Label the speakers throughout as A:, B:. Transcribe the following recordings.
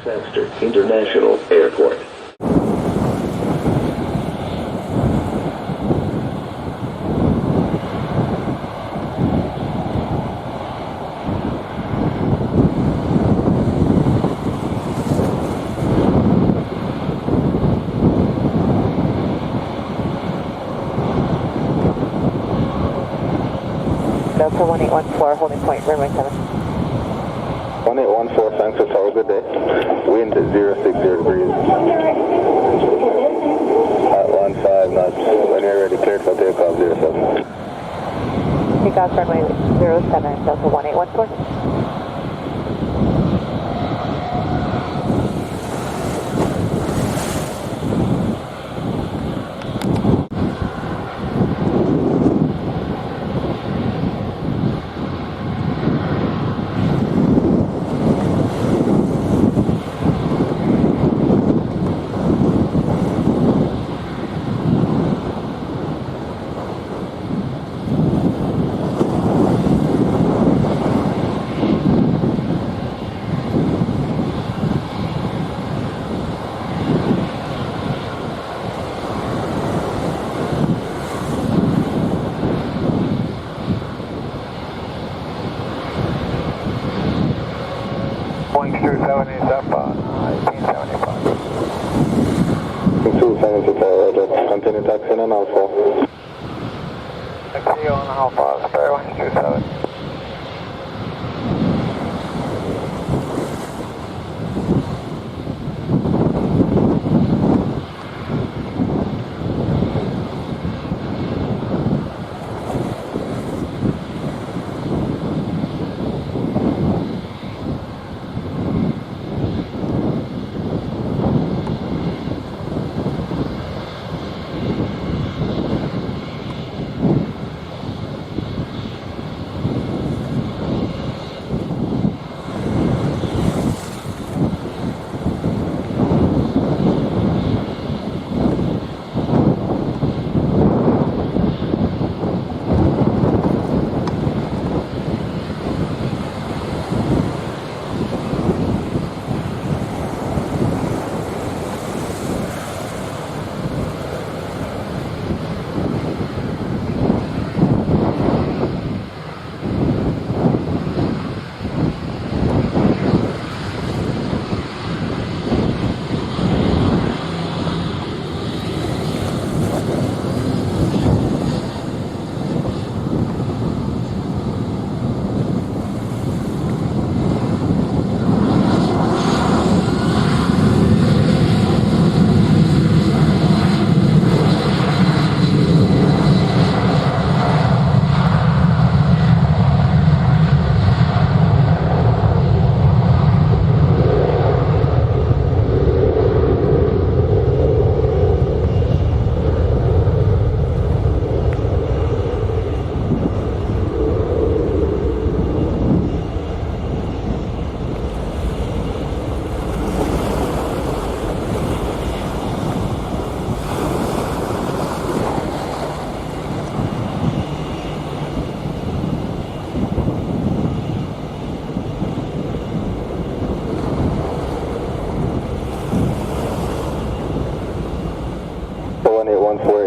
A: Lancaster International Airport.
B: Delta 1814, holding point, runway 7.
C: 1814, thanks for tower, good day. Wind at 060 degrees. At 15 knots. When you're ready, cleared for takeoff 07.
B: Takeoff runway 07, Delta 1814.
D: Boeing 270 up 1875.
C: 270 Roger. Continue taxiing on Alpha.
D: Taxi on Alpha, spare 127.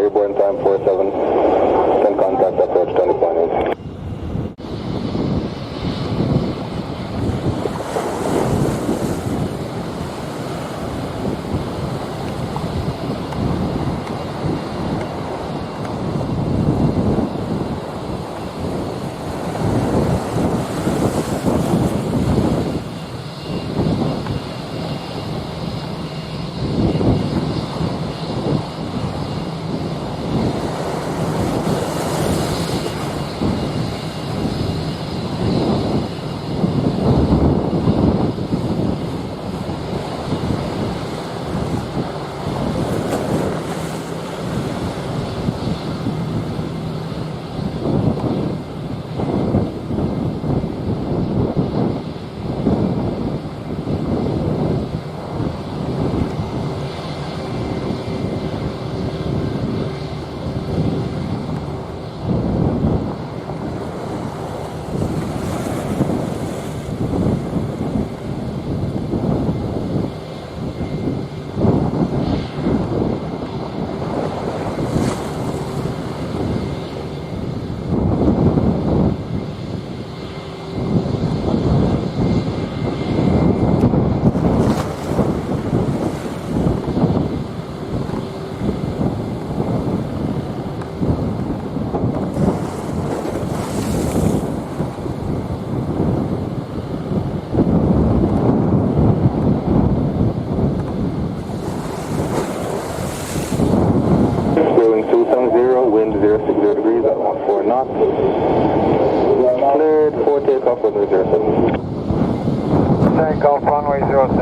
C: Airborne time 47. Can contact approach 20.8.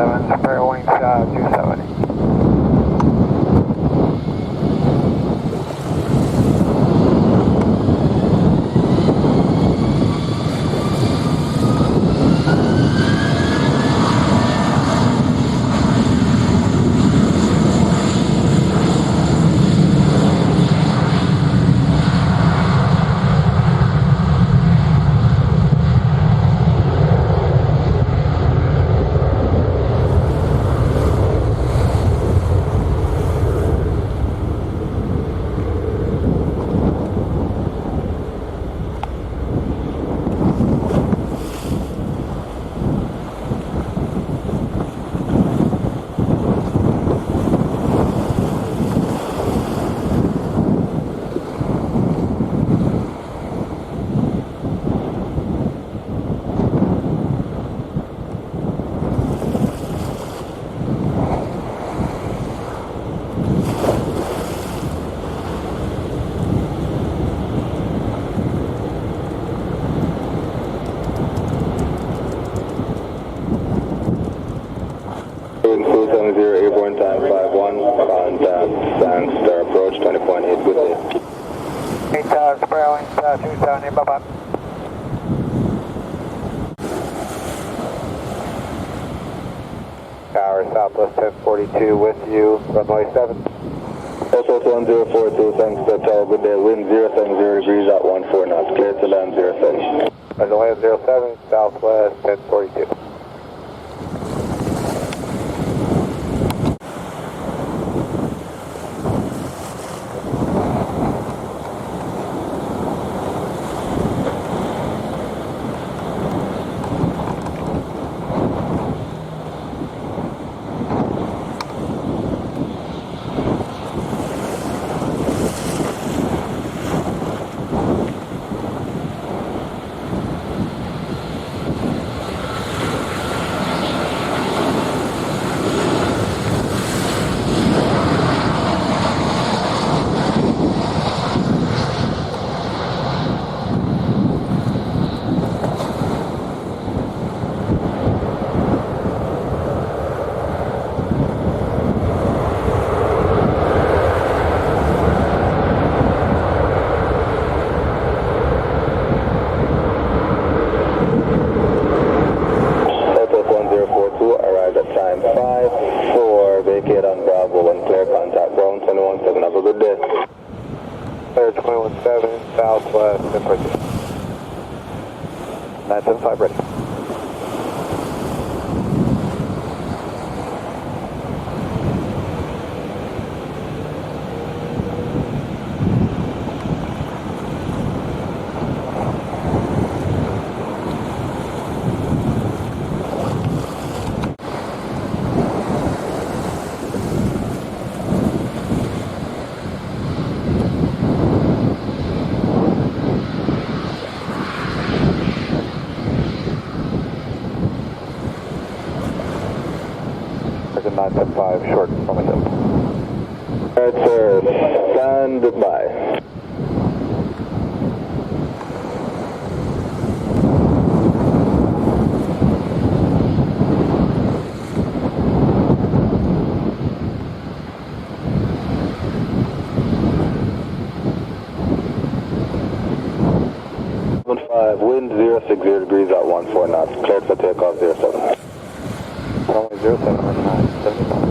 D: 07, spare wings 270.
C: Boeing 270, airborne time 51, contact Sandster approach 20.8, good day.
D: 8 spare wings 270, bye-bye. Tower Southwest 1042 with you, runway 7.
C: Also 1042, Sandster Tower, good day, wind 070 degrees at 14 knots, clear to land 07.
D: Runway 07, Southwest 1042. Clear 217, Southwest 1042. 975 ready. American 975 short from it.
C: Alright, sir. Stand by. Wind 060 degrees at 14 knots. Cleared for takeoff 07.
D: Runway 07, 975.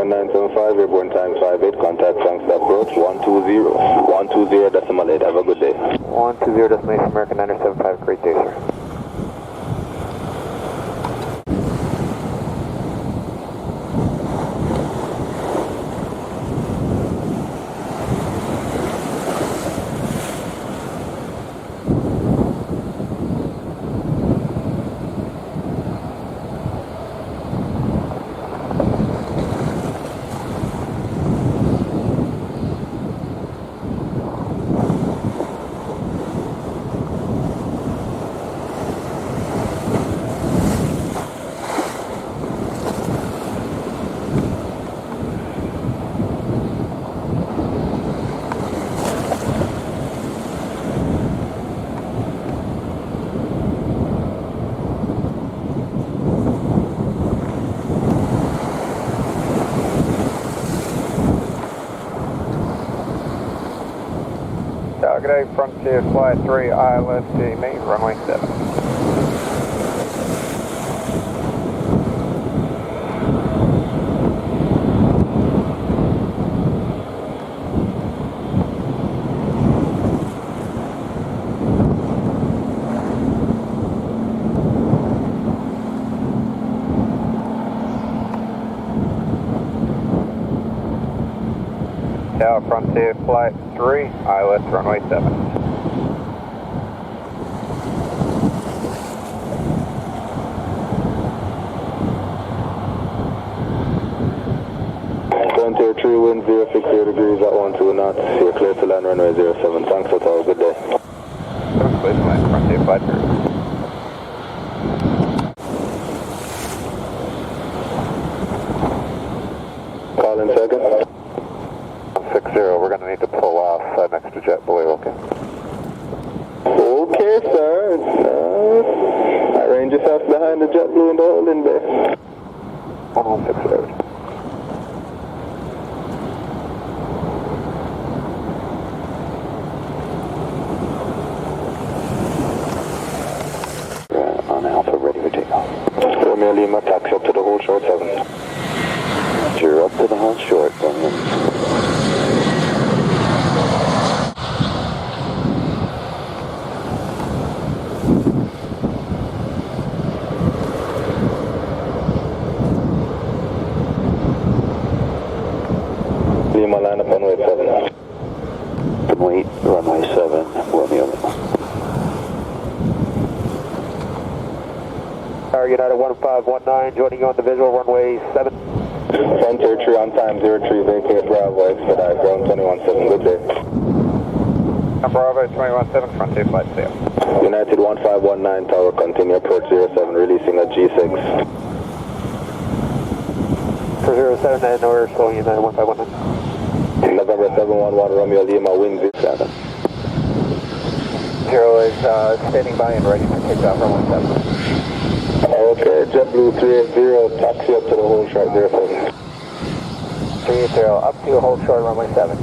C: American 975, airborne times 58, contact Frank's approach 120, 120.8, have a good day.
D: 120.8 American 975, great day, sir. Good day, Frontier Flight 3, ILST, main runway 7. Frontier Flight 3, ILS runway 7.
C: Frontier 3, wind 060 degrees at 12 knots. You're clear to land runway 07. Thanks for all. Good day.
D: Clear to land, Frontier Flight 3.
C: Call in second.
D: 60, we're going to need to pull off next to JetBlue, okay?
C: Okay, sir. Arrange yourself behind the JetBlue in the holding bay.
D: 1160.
C: On Alpha, ready for takeoff. Romeo Lima, taxi up to the hold short 7. You're up to the hold short, Romeo. Lima, line up runway 7. Wait, runway 7, Romeo Lima.
D: United 1519, joining you on the visual, runway 7.
C: Frontier 3 on time, 03, vacate Bravo, expedite, ground 217, good day.
D: Bravo 217, Frontier Flight 0.
C: United 1519, tower, continue approach 07, releasing at G6.
D: For 07, and we're slowing United 1519.
C: November 711, Romeo Lima, wind 07.
D: 0 is standing by and ready for takeoff, runway 7.
C: Okay, JetBlue 380, taxi up to the hold short 07.
D: 380, up to hold short, runway 7.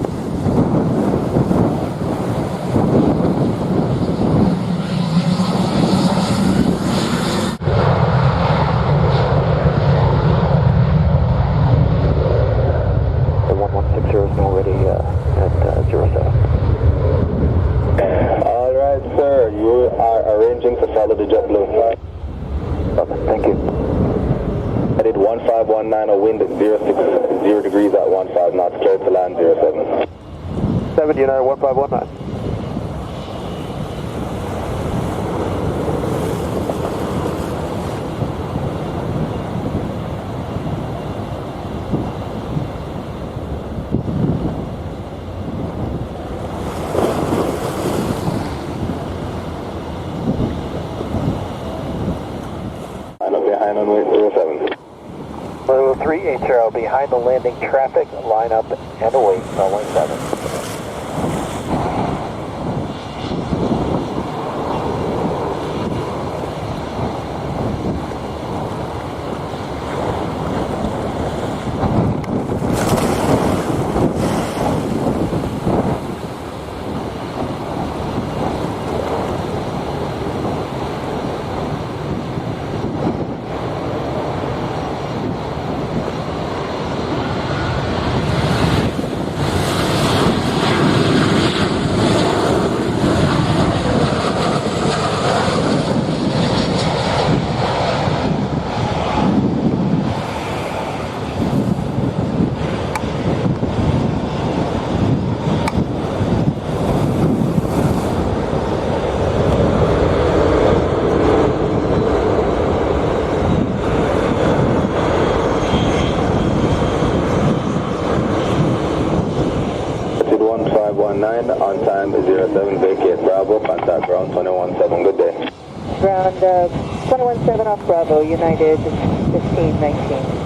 D: The 1160 is now ready at 07.
C: All right, sir, you are arranging to follow the JetBlue.
D: Thank you.
C: I did 1519, a wind at 060 degrees at 15 knots, clear to land 07.
D: 7 United 1519.
C: Behind on way 07.
D: Blue 380, behind the landing traffic, line up and await, runway 7.
C: 10, on time 07, vacate Bravo, contact ground 21-7, good day.
B: Ground 21-7 off Bravo, United 1519.